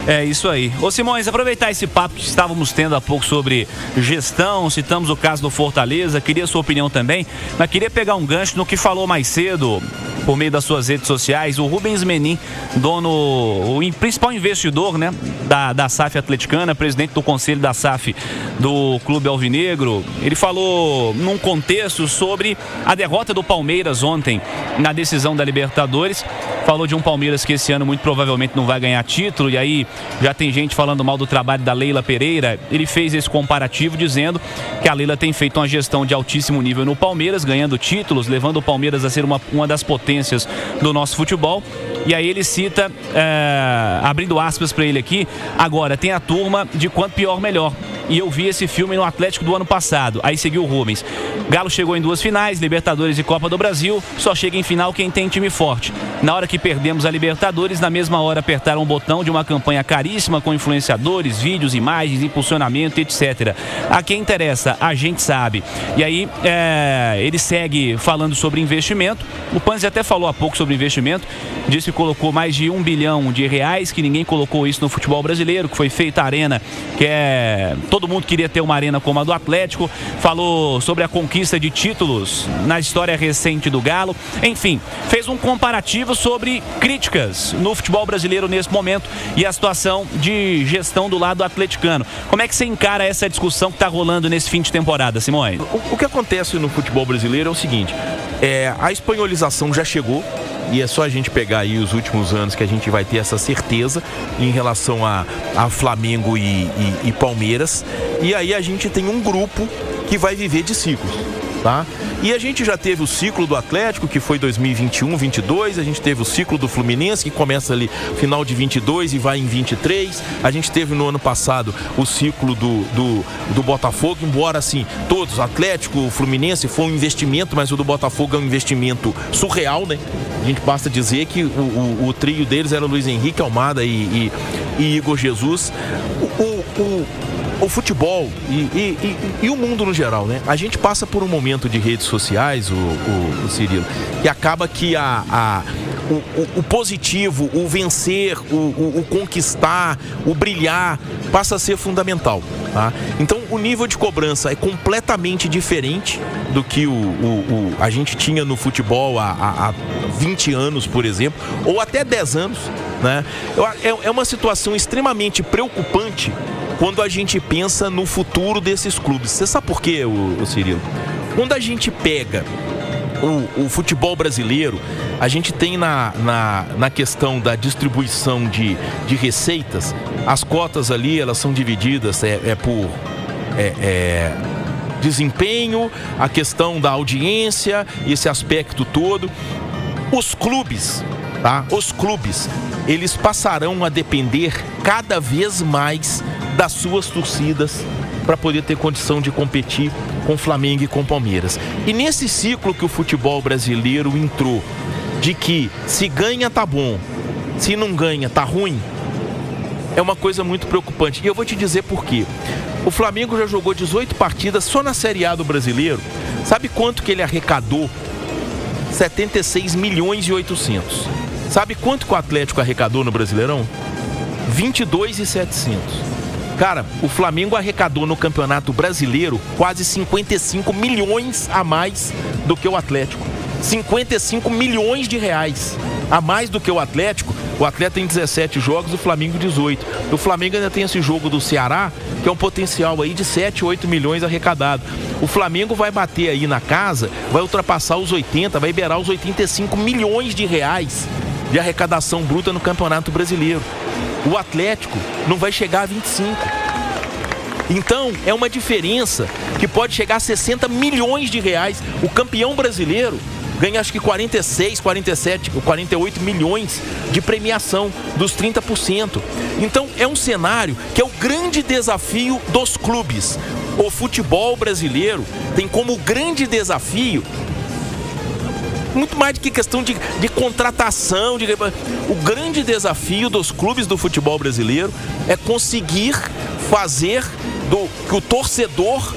É isso aí. Ô Simões, aproveitar esse papo que estávamos tendo há pouco sobre gestão, citamos o caso do Fortaleza, queria sua opinião também, mas queria pegar um gancho no que falou mais cedo, por meio das suas redes sociais, o Rubens Menin, o principal investidor, né, da SAF atleticana, presidente do conselho da SAF do Clube Alvinegro. Ele falou num contexto sobre a derrota do Palmeiras ontem na decisão da Libertadores. Falou de um Palmeiras que esse ano muito provavelmente não vai ganhar título, e aí já tem gente falando mal do trabalho da Leila Pereira. Ele fez esse comparativo dizendo que a Leila tem feito uma gestão de altíssimo nível no Palmeiras, ganhando títulos, levando o Palmeiras a ser uma das potências do nosso futebol. E aí ele cita, abrindo aspas para ele aqui, agora tem a turma de quanto pior melhor. E eu vi esse filme no Atlético do ano passado. Aí seguiu o Rubens. Galo chegou em 2 finais, Libertadores e Copa do Brasil. Só chega em final quem tem time forte. Na hora que perdemos a Libertadores, na mesma hora apertaram o botão de uma campanha caríssima com influenciadores, vídeos, imagens, impulsionamento, etc. A quem interessa, a gente sabe. E aí ele segue falando sobre investimento. O Panzi até falou há pouco sobre investimento. Disse que colocou mais de R$1 bilhão, que ninguém colocou isso no futebol brasileiro, que foi feita a arena, que todo mundo queria ter uma arena como a do Atlético. Falou sobre a conquista de títulos na história recente do Galo. Enfim, fez um comparativo sobre críticas no futebol brasileiro nesse momento e a situação de gestão do lado atleticano. Como é que você encara essa discussão que está rolando nesse fim de temporada, Simões? O que acontece no futebol brasileiro é o seguinte, a espanholização já chegou. E é só a gente pegar aí os últimos anos que a gente vai ter essa certeza em relação a Flamengo e Palmeiras. E aí a gente tem um grupo que vai viver de ciclos, tá? E a gente já teve o ciclo do Atlético, que foi 2021-22, a gente teve o ciclo do Fluminense, que começa ali final de 22 e vai em 23, a gente teve no ano passado o ciclo do Botafogo, embora assim, todos, Atlético, o Fluminense foi um investimento, mas o do Botafogo é um investimento surreal, né? A gente basta dizer que o trio deles era Luiz Henrique, Almada e Igor Jesus. O futebol e o mundo no geral, né? A gente passa por um momento de redes sociais, o Cirilo, que acaba que o positivo, o vencer, o conquistar, o brilhar, passa a ser fundamental, tá? Então o nível de cobrança é completamente diferente do que a gente tinha no futebol há 20 anos, por exemplo, ou até 10 anos, né? É uma situação extremamente preocupante quando a gente pensa no futuro desses clubes. Você sabe por quê, Cirilo? Quando a gente pega o futebol brasileiro, a gente tem na questão da distribuição de receitas, as cotas ali, elas são divididas por desempenho, a questão da audiência, esse aspecto todo. Os clubes, tá? Os clubes, eles passarão a depender cada vez mais das suas torcidas para poder ter condição de competir com Flamengo e com Palmeiras. E nesse ciclo que o futebol brasileiro entrou, de que se ganha tá bom, se não ganha tá ruim, é uma coisa muito preocupante. E eu vou te dizer por quê. O Flamengo já jogou 18 partidas só na Série A do Brasileiro. Sabe quanto que ele arrecadou? 76 milhões e 800. Sabe quanto que o Atlético arrecadou no Brasileirão? 22.700. Cara, o Flamengo arrecadou no Campeonato Brasileiro quase 55 milhões a mais do que o Atlético. 55 milhões de reais a mais do que o Atlético. O Atlético tem 17 jogos, o Flamengo 18. O Flamengo ainda tem esse jogo do Ceará, que é um potencial aí de 7, 8 milhões arrecadado. O Flamengo vai bater aí na casa, vai ultrapassar os 80, vai beirar os 85 milhões de reais de arrecadação bruta no Campeonato Brasileiro. O Atlético não vai chegar a 25. Então, é uma diferença que pode chegar a 60 milhões de reais. O campeão brasileiro ganha acho que 46, 47, 48 milhões de premiação dos 30%. Então, é um cenário que é o grande desafio dos clubes. O futebol brasileiro tem como grande desafio muito mais do que questão de contratação. O grande desafio dos clubes do futebol brasileiro é conseguir fazer que o torcedor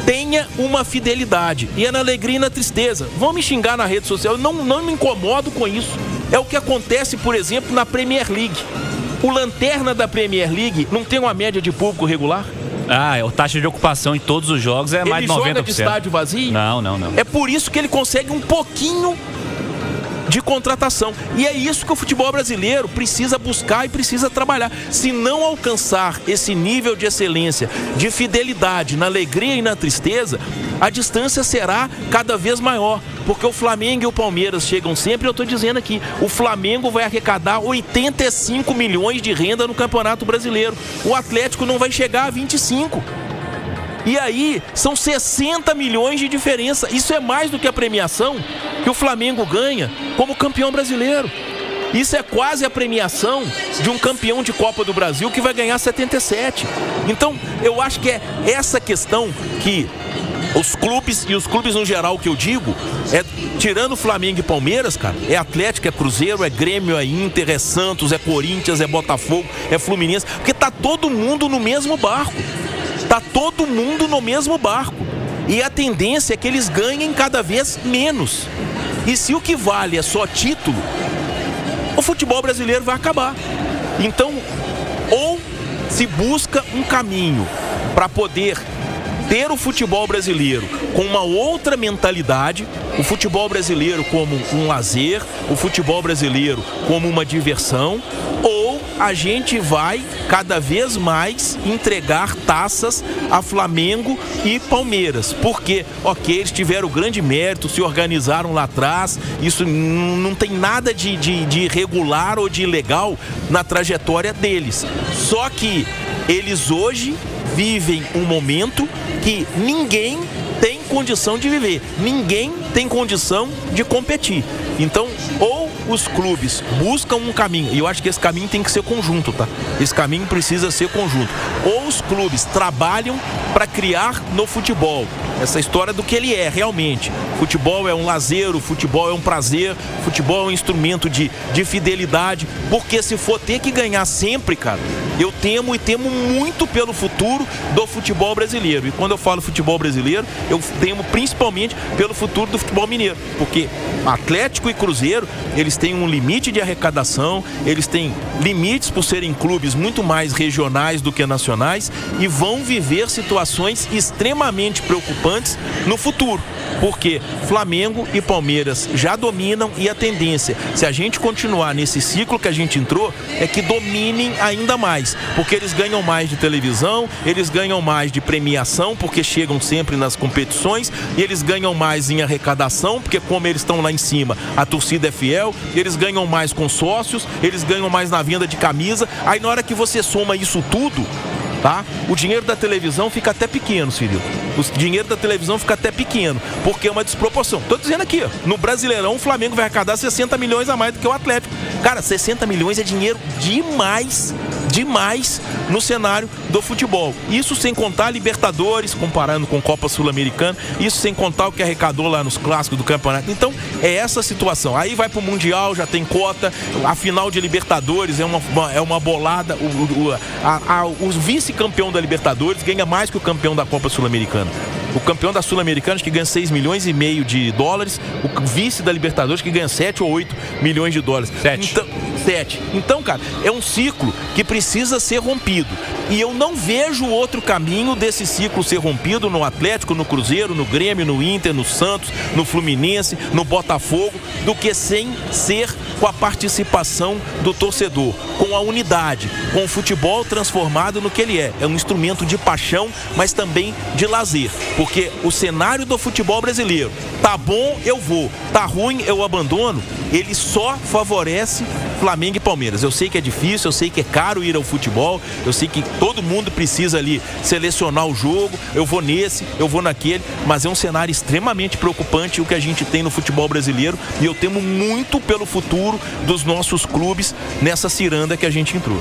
tenha uma fidelidade. E é na alegria e na tristeza. Vão me xingar na rede social, eu não me incomodo com isso. É o que acontece, por exemplo, na Premier League. O lanterna da Premier League não tem uma média de público regular? A taxa de ocupação em todos os jogos é mais de 90%. Ele joga de estádio vazio? Não. É por isso que ele consegue um pouquinho de contratação. E é isso que o futebol brasileiro precisa buscar e precisa trabalhar. Se não alcançar esse nível de excelência, de fidelidade, na alegria e na tristeza, a distância será cada vez maior. Porque o Flamengo e o Palmeiras chegam sempre, eu estou dizendo aqui, o Flamengo vai arrecadar 85 milhões de renda no Campeonato Brasileiro. O Atlético não vai chegar a 25. E aí, são 60 milhões de diferença. Isso é mais do que a premiação que o Flamengo ganha como campeão brasileiro. Isso é quase a premiação de um campeão de Copa do Brasil que vai ganhar 77. Então, eu acho que é essa questão que os clubes, e os clubes no geral que eu digo, tirando Flamengo e Palmeiras, cara, é Atlético, é Cruzeiro, é Grêmio, é Inter, é Santos, é Corinthians, é Botafogo, é Fluminense, porque tá todo mundo no mesmo barco. Tá todo mundo no mesmo barco. E a tendência é que eles ganhem cada vez menos. E se o que vale é só título, o futebol brasileiro vai acabar. Então, ou se busca um caminho para poder ter o futebol brasileiro com uma outra mentalidade, o futebol brasileiro como um lazer, o futebol brasileiro como uma diversão, ou a gente vai cada vez mais entregar taças a Flamengo e Palmeiras, porque, ok, eles tiveram grande mérito, se organizaram lá atrás, isso não tem nada de irregular ou de ilegal na trajetória deles, só que eles hoje vivem um momento que ninguém tem condição de viver, ninguém tem condição de competir. Então, ou os clubes buscam um caminho, e eu acho que esse caminho tem que ser conjunto, tá? Esse caminho precisa ser conjunto. Ou os clubes trabalham para criar no futebol essa história do que ele é realmente. Futebol é um lazer, o futebol é um prazer, o futebol é um instrumento de fidelidade, porque se for ter que ganhar sempre, cara, eu temo muito pelo futuro do futebol brasileiro. E quando eu falo futebol brasileiro, eu temo principalmente pelo futuro do futebol mineiro, porque Atlético e Cruzeiro, eles têm um limite de arrecadação, eles têm limites por serem clubes muito mais regionais do que nacionais e vão viver situações extremamente preocupantes no futuro, porque Flamengo e Palmeiras já dominam e a tendência, se a gente continuar nesse ciclo que a gente entrou, é que dominem ainda mais, porque eles ganham mais de televisão, eles ganham mais de premiação, porque chegam sempre nas competições, e eles ganham mais em arrecadação, porque como eles estão lá em cima, a torcida é fiel, eles ganham mais com sócios, eles ganham mais na venda de camisa, aí na hora que você soma isso tudo, tá? O dinheiro da televisão fica até pequeno, Cirilo. O dinheiro da televisão fica até pequeno, porque é uma desproporção. Tô dizendo aqui, ó, no Brasileirão o Flamengo vai arrecadar 60 milhões a mais do que o Atlético. Cara, 60 milhões é dinheiro demais no cenário do futebol. Isso sem contar a Libertadores, comparando com Copa Sul-Americana, isso sem contar o que arrecadou lá nos clássicos do campeonato. Então, é essa situação. Aí vai pro Mundial, já tem cota, a final de Libertadores é uma bolada. O vice-campeão da Libertadores ganha mais que o campeão da Copa Sul-Americana. O campeão da Sul-Americana acho que ganha 6 milhões e meio de dólares, o vice da Libertadores que ganha 7 ou 8 milhões de dólares. 7. Então, cara, é um ciclo que precisa ser rompido. E eu não vejo outro caminho desse ciclo ser rompido no Atlético, no Cruzeiro, no Grêmio, no Inter, no Santos, no Fluminense, no Botafogo, do que sem ser com a participação do torcedor, com a unidade, com o futebol transformado no que ele é. É um instrumento de paixão, mas também de lazer. Porque o cenário do futebol brasileiro, tá bom, eu vou, tá ruim, eu abandono, ele só favorece Flamengo e Palmeiras. Eu sei que é difícil, eu sei que é caro ir ao futebol, eu sei que todo mundo precisa ali selecionar o jogo, eu vou nesse, eu vou naquele, mas é um cenário extremamente preocupante o que a gente tem no futebol brasileiro e eu temo muito pelo futuro dos nossos clubes nessa ciranda que a gente entrou.